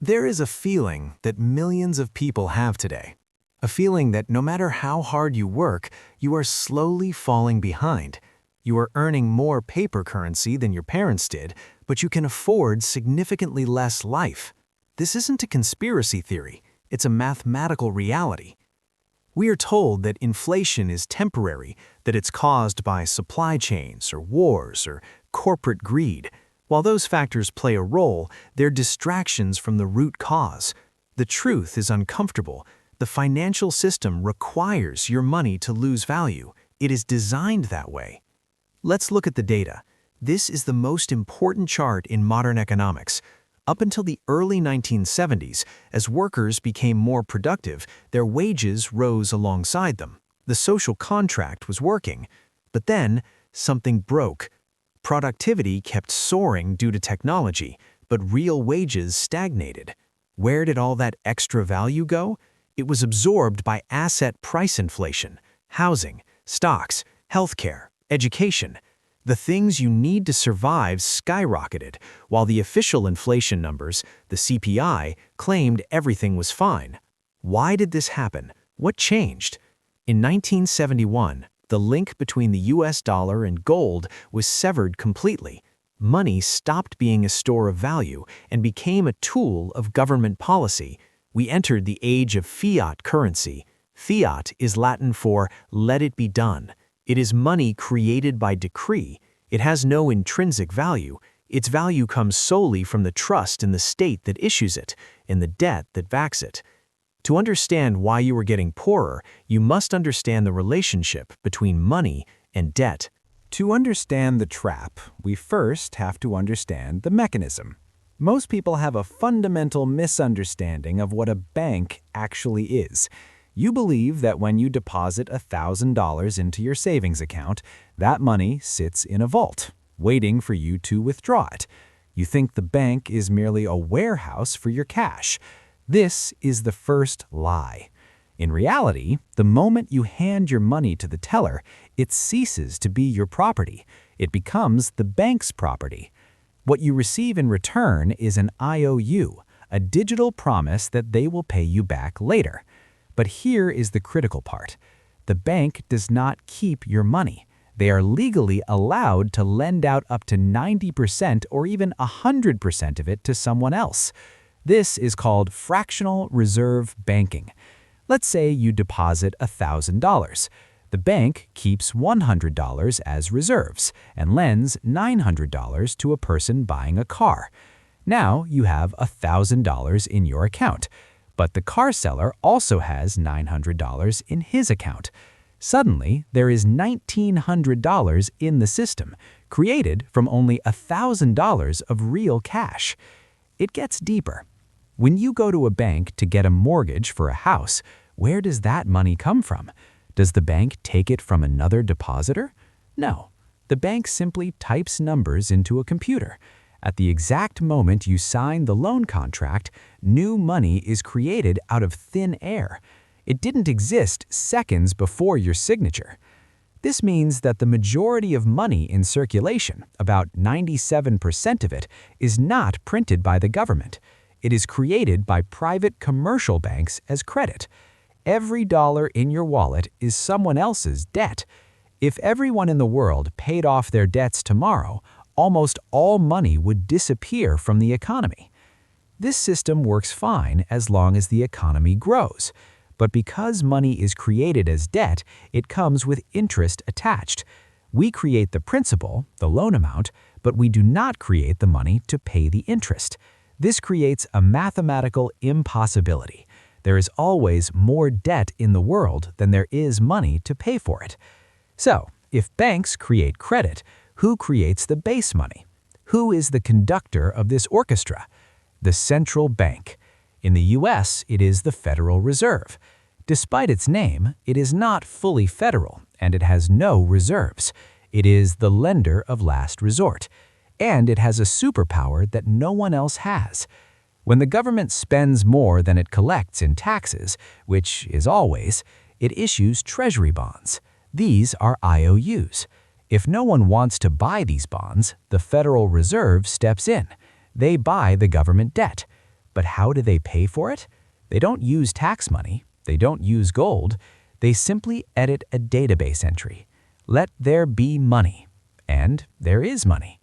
There is a feeling that millions of people have today. A feeling that no matter how hard you work, you are slowly falling behind. You are earning more paper currency than your parents did, but you can afford significantly less life. This isn't a conspiracy theory, it's a mathematical reality. We are told that inflation is temporary, that it's caused by supply chains or wars or corporate greed. While those factors play a role, they're distractions from the root cause. The truth is uncomfortable. The financial system requires your money to lose value. It is designed that way. Let's look at the data. This is the most important chart in modern economics. Up until the early 1970s, as workers became more productive, their wages rose alongside them. The social contract was working. But then, something broke. Productivity kept soaring due to technology, but real wages stagnated. Where did all that extra value go? It was absorbed by asset price inflation, housing, stocks, healthcare, education. The things you need to survive skyrocketed, while the official inflation numbers, the CPI, claimed everything was fine. Why did this happen? What changed? In 1971, the link between the US dollar and gold was severed completely. Money stopped being a store of value and became a tool of government policy. We entered the age of fiat currency. Fiat is Latin for "let it be done." It is money created by decree. It has no intrinsic value. Its value comes solely from the trust in the state that issues it, and the debt that backs it. To understand why you are getting poorer, you must understand the relationship between money and debt. To understand the trap, we first have to understand the mechanism. Most people have a fundamental misunderstanding of what a bank actually is. You believe that when you deposit $1,000 into your savings account, that money sits in a vault, waiting for you to withdraw it. You think the bank is merely a warehouse for your cash. This is the first lie. In reality, the moment you hand your money to the teller, it ceases to be your property. It becomes the bank's property. What you receive in return is an IOU, a digital promise that they will pay you back later. But here is the critical part. The bank does not keep your money. They are legally allowed to lend out up to 90% or even 100% of it to someone else. This is called Fractional Reserve Banking. Let's say you deposit $1,000. The bank keeps $100 as reserves and lends $900 to a person buying a car. Now you have $1,000 in your account, but the car seller also has $900 in his account. Suddenly, there is $1,900 in the system, created from only $1,000 of real cash. It gets deeper. When you go to a bank to get a mortgage for a house, where does that money come from? Does the bank take it from another depositor? No. The bank simply types numbers into a computer. At the exact moment you sign the loan contract, new money is created out of thin air. It didn't exist seconds before your signature. This means that the majority of money in circulation, about 97% of it, is not printed by the government. It is created by private commercial banks as credit. Every dollar in your wallet is someone else's debt. If everyone in the world paid off their debts tomorrow, almost all money would disappear from the economy. This system works fine as long as the economy grows. But because money is created as debt, it comes with interest attached. We create the principal, the loan amount, but we do not create the money to pay the interest. This creates a mathematical impossibility. There is always more debt in the world than there is money to pay for it. So, if banks create credit, who creates the base money? Who is the conductor of this orchestra? The central bank. In the US, it is the Federal Reserve. Despite its name, it is not fully federal, and it has no reserves. It is the lender of last resort. And it has a superpower that no one else has. When the government spends more than it collects in taxes, which is always, it issues treasury bonds. These are IOUs. If no one wants to buy these bonds, the Federal Reserve steps in. They buy the government debt. But how do they pay for it? They don't use tax money. They don't use gold. They simply edit a database entry. Let there be money. And there is money.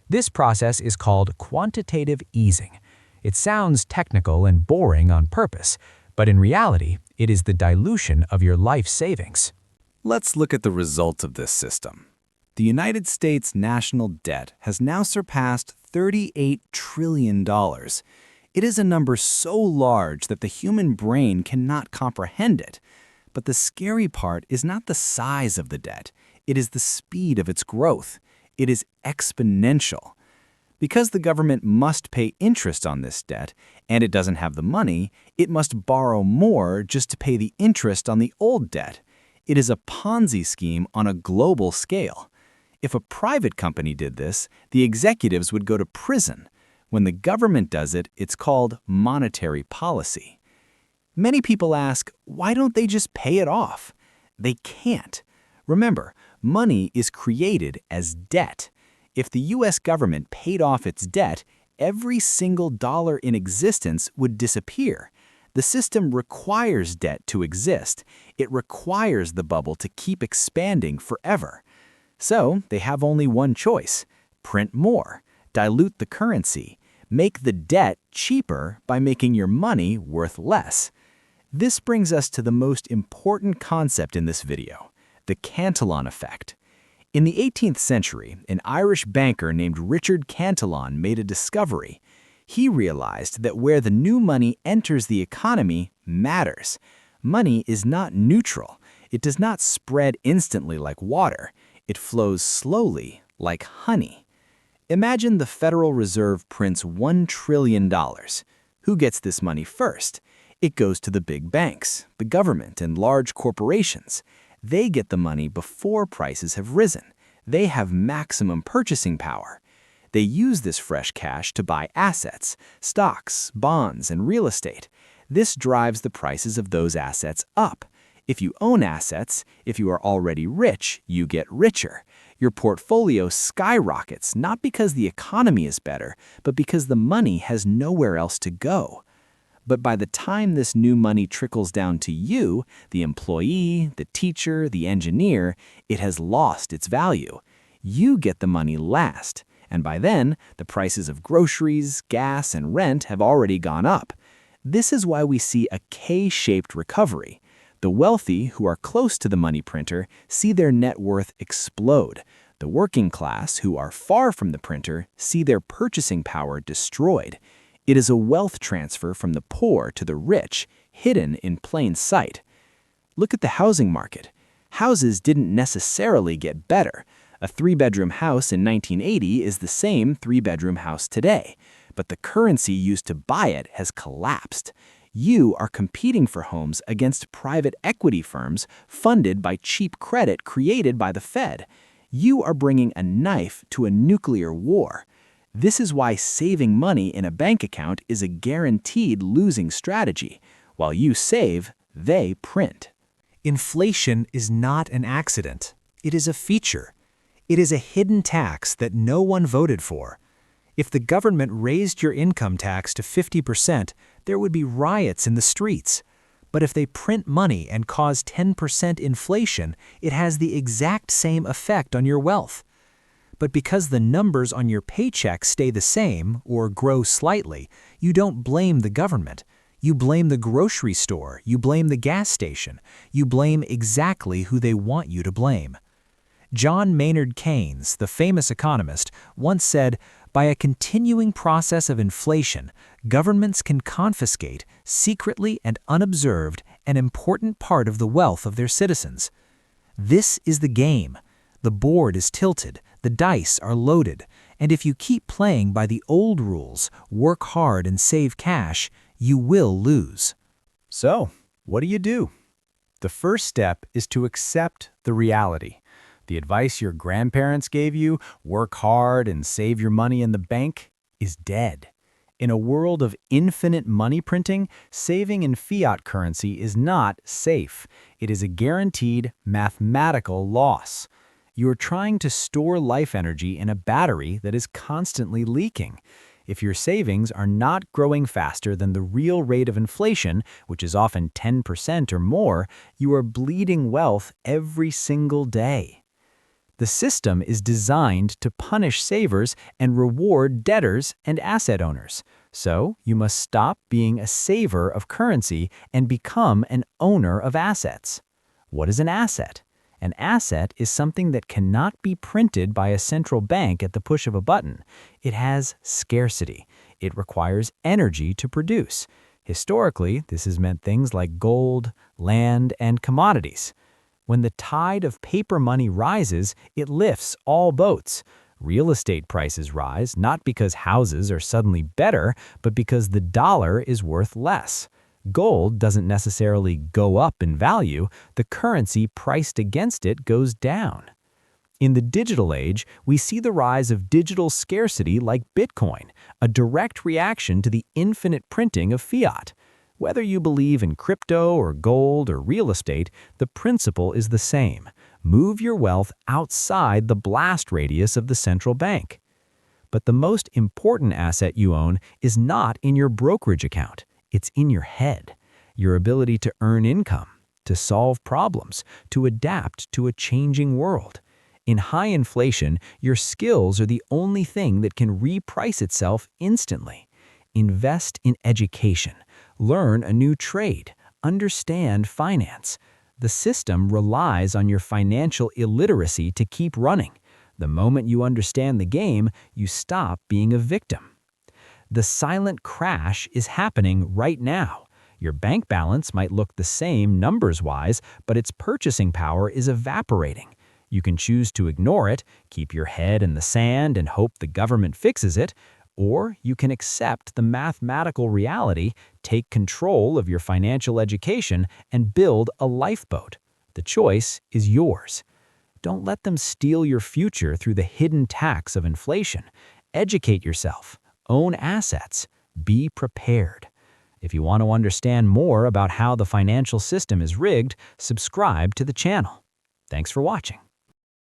This process is called quantitative easing. It sounds technical and boring on purpose, but in reality, it is the dilution of your life savings. Let's look at the results of this system. The United States national debt has now surpassed $38 trillion. It is a number so large that the human brain cannot comprehend it. But the scary part is not the size of the debt. It is the speed of its growth. It is exponential. Because the government must pay interest on this debt, and it doesn't have the money, it must borrow more just to pay the interest on the old debt. It is a Ponzi scheme on a global scale. If a private company did this, the executives would go to prison. When the government does it, it's called monetary policy. Many people ask, why don't they just pay it off? They can't. Remember, money is created as debt. If the U.S. government paid off its debt, every single dollar in existence would disappear. The system requires debt to exist. It requires the bubble to keep expanding forever. So they have only one choice: print more, dilute the currency, make the debt cheaper by making your money worth less. This brings us to the most important concept in this video: the Cantillon Effect. In the 18th century, an Irish banker named Richard Cantillon made a discovery. He realized that where the new money enters the economy matters. Money is not neutral. It does not spread instantly like water. It flows slowly like honey. Imagine the Federal Reserve prints $1 trillion. Who gets this money first? It goes to the big banks, the government, and large corporations. They get the money before prices have risen. They have maximum purchasing power. They use this fresh cash to buy assets, stocks, bonds, and real estate. This drives the prices of those assets up. If you own assets, if you are already rich, you get richer. Your portfolio skyrockets not because the economy is better, but because the money has nowhere else to go. But by the time this new money trickles down to you, the employee, the teacher, the engineer, it has lost its value. You get the money last, and by then, the prices of groceries, gas, and rent have already gone up. This is why we see a K-shaped recovery. The wealthy, who are close to the money printer, see their net worth explode. The working class, who are far from the printer, see their purchasing power destroyed. It is a wealth transfer from the poor to the rich, hidden in plain sight. Look at the housing market. Houses didn't necessarily get better. A 3-bedroom house in 1980 is the same 3-bedroom house today, but the currency used to buy it has collapsed. You are competing for homes against private equity firms funded by cheap credit created by the Fed. You are bringing a knife to a nuclear war. This is why saving money in a bank account is a guaranteed losing strategy. While you save, they print. Inflation is not an accident. It is a feature. It is a hidden tax that no one voted for. If the government raised your income tax to 50%, there would be riots in the streets. But if they print money and cause 10% inflation, it has the exact same effect on your wealth. But because the numbers on your paycheck stay the same or grow slightly, you don't blame the government. You blame the grocery store. You blame the gas station. You blame exactly who they want you to blame. John Maynard Keynes, the famous economist, once said, "By a continuing process of inflation, governments can confiscate, secretly and unobserved, an important part of the wealth of their citizens." This is the game. The board is tilted, the dice are loaded, and if you keep playing by the old rules, work hard and save cash, you will lose. So, what do? The first step is to accept the reality. The advice your grandparents gave you, work hard and save your money in the bank, is dead. In a world of infinite money printing, saving in fiat currency is not safe. It is a guaranteed mathematical loss. You are trying to store life energy in a battery that is constantly leaking. If your savings are not growing faster than the real rate of inflation, which is often 10% or more, you are bleeding wealth every single day. The system is designed to punish savers and reward debtors and asset owners. So, you must stop being a saver of currency and become an owner of assets. What is an asset? An asset is something that cannot be printed by a central bank at the push of a button. It has scarcity. It requires energy to produce. Historically, this has meant things like gold, land, and commodities. When the tide of paper money rises, it lifts all boats. Real estate prices rise not because houses are suddenly better, but because the dollar is worth less. Gold doesn't necessarily go up in value, the currency priced against it goes down. In the digital age, we see the rise of digital scarcity like Bitcoin, a direct reaction to the infinite printing of fiat. Whether you believe in crypto or gold or real estate, the principle is the same. Move your wealth outside the blast radius of the central bank. But the most important asset you own is not in your brokerage account. It's in your head, your ability to earn income, to solve problems, to adapt to a changing world. In high inflation, your skills are the only thing that can reprice itself instantly. Invest in education, learn a new trade, understand finance. The system relies on your financial illiteracy to keep running. The moment you understand the game, you stop being a victim. The silent crash is happening right now. Your bank balance might look the same numbers-wise, but its purchasing power is evaporating. You can choose to ignore it, keep your head in the sand and hope the government fixes it, or you can accept the mathematical reality, take control of your financial education, and build a lifeboat. The choice is yours. Don't let them steal your future through the hidden tax of inflation. Educate yourself. Own assets. Be prepared. If you want to understand more about how the financial system is rigged, subscribe to the channel. Thanks for watching.